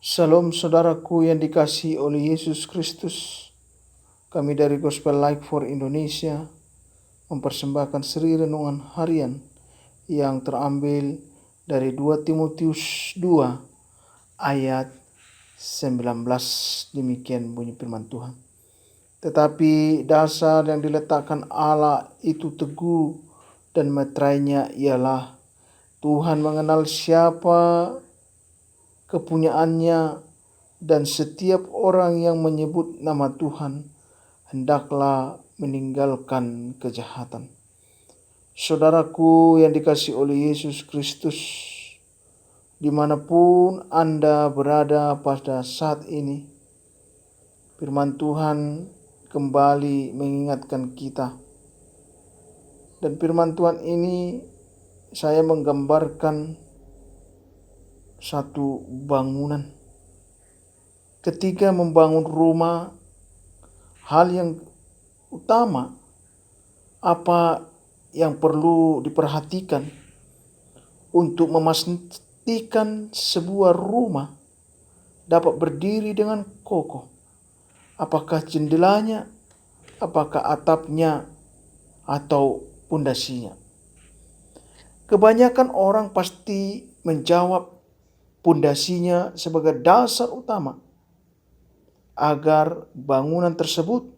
Salam saudaraku yang dikasihi oleh Yesus Kristus. Kami dari Gospel Light for Indonesia mempersembahkan seri renungan harian yang terambil dari 2 Timotius 2 ayat 19. Demikian bunyi firman Tuhan. Tetapi dasar yang diletakkan Allah itu teguh dan meterainya ialah Tuhan mengenal siapa kepunyaannya, dan setiap orang yang menyebut nama Tuhan hendaklah meninggalkan kejahatan. Saudaraku yang dikasihi oleh Yesus Kristus, dimanapun Anda berada pada saat ini, firman Tuhan kembali mengingatkan kita. Dan firman Tuhan ini saya menggambarkan satu bangunan. Ketika membangun rumah, hal yang utama apa yang perlu diperhatikan untuk memastikan sebuah rumah dapat berdiri dengan kokoh. Apakah jendelanya, apakah atapnya, atau pondasinya. Kebanyakan orang pasti menjawab pondasinya sebagai dasar utama agar bangunan tersebut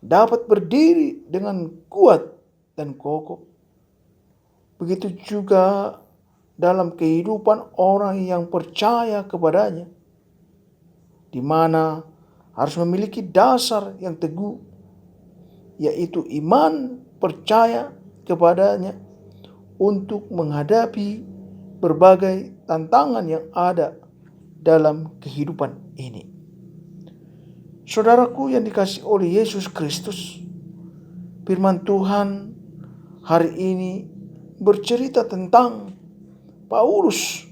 dapat berdiri dengan kuat dan kokoh. Begitu juga dalam kehidupan orang yang percaya kepadanya, di mana harus memiliki dasar yang teguh, yaitu iman percaya kepadanya untuk menghadapi berbagai tantangan yang ada dalam kehidupan ini. Saudaraku yang dikasihi oleh Yesus Kristus, firman Tuhan hari ini bercerita tentang Paulus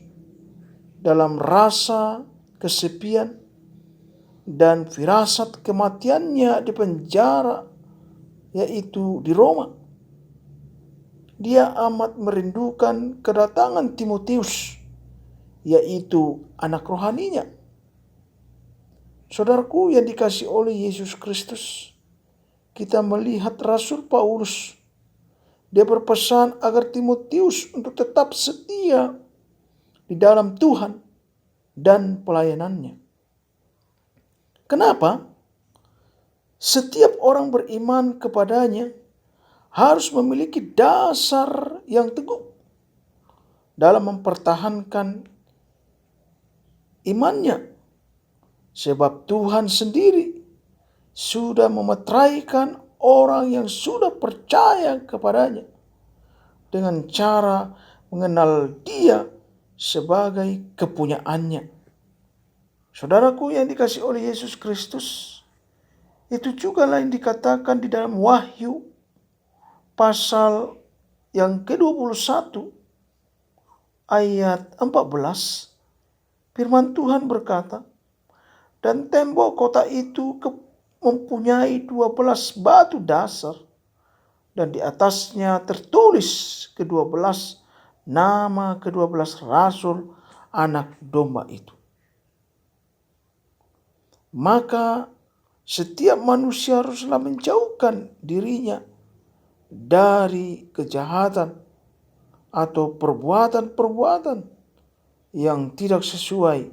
dalam rasa kesepian dan firasat kematiannya di penjara, yaitu di Roma. Dia amat merindukan kedatangan Timotius, yaitu anak rohaninya. Saudaraku yang dikasihi oleh Yesus Kristus, kita melihat Rasul Paulus. Dia berpesan agar Timotius untuk tetap setia di dalam Tuhan dan pelayanannya. Kenapa? Setiap orang beriman kepadanya harus memiliki dasar yang teguh dalam mempertahankan imannya. Sebab Tuhan sendiri sudah memeteraikan orang yang sudah percaya kepadanya dengan cara mengenal Dia sebagai kepunyaannya. Saudaraku yang dikasihi oleh Yesus Kristus, itu juga yang dikatakan di dalam Wahyu pasal yang ke-21 ayat 14. Firman Tuhan berkata, dan tembok kota itu mempunyai 12 batu dasar, dan di atasnya tertulis ke-12 nama ke-12 rasul anak domba itu. Maka setiap manusia haruslah menjauhkan dirinya dari kejahatan atau perbuatan-perbuatan yang tidak sesuai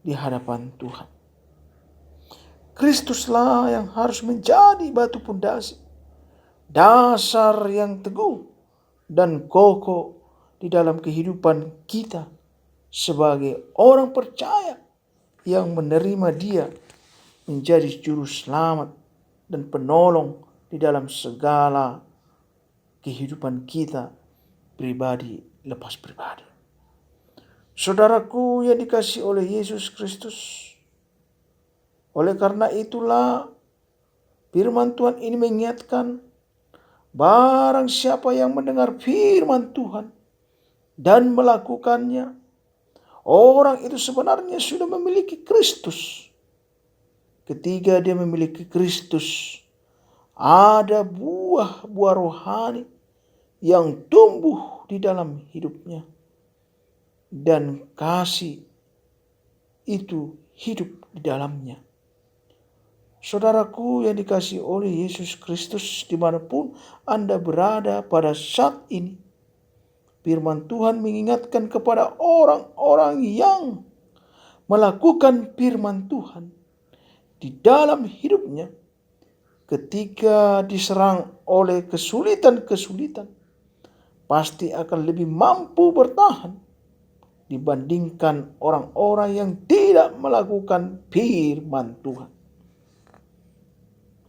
di hadapan Tuhan. Kristuslah yang harus menjadi batu pondasi, dasar yang teguh dan kokoh di dalam kehidupan kita sebagai orang percaya yang menerima Dia menjadi juru selamat dan penolong di dalam segala kehidupan kita pribadi lepas pribadi. Saudaraku yang dikasihi oleh Yesus Kristus, oleh karena itulah firman Tuhan ini mengingatkan, barang siapa yang mendengar firman Tuhan dan melakukannya, orang itu sebenarnya sudah memiliki Kristus. Ketika dia memiliki Kristus, ada buah-buah rohani yang tumbuh di dalam hidupnya, dan kasih itu hidup di dalamnya. Saudaraku yang dikasihi oleh Yesus Kristus, dimanapun Anda berada pada saat ini, firman Tuhan mengingatkan kepada orang-orang yang melakukan firman Tuhan di dalam hidupnya, ketika diserang oleh kesulitan-kesulitan, pasti akan lebih mampu bertahan dibandingkan orang-orang yang tidak melakukan firman Tuhan.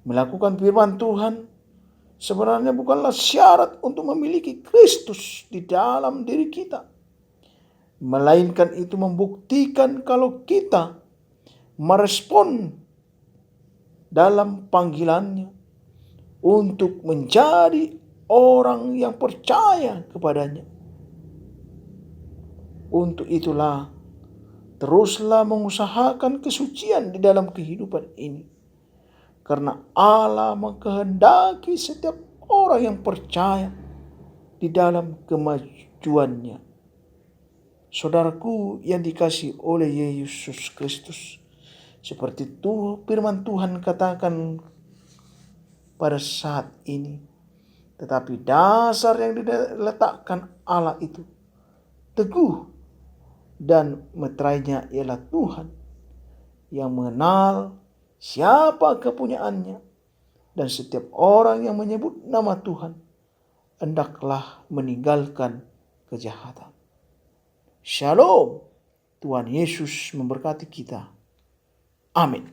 Melakukan firman Tuhan sebenarnya bukanlah syarat untuk memiliki Kristus di dalam diri kita, melainkan itu membuktikan kalau kita merespon dalam panggilannya untuk menjadi orang yang percaya kepadanya. Untuk itulah teruslah mengusahakan kesucian di dalam kehidupan ini, karena Allah mengkehendaki setiap orang yang percaya di dalam kemajuannya. Saudaraku yang dikasihi oleh Yesus Kristus, seperti firman Tuhan katakan pada saat ini, tetapi dasar yang diletakkan Allah itu teguh, dan meterainya ialah Tuhan yang mengenal siapa kepunyaannya, dan setiap orang yang menyebut nama Tuhan hendaklah meninggalkan kejahatan. Shalom. Tuhan Yesus memberkati kita. Amin.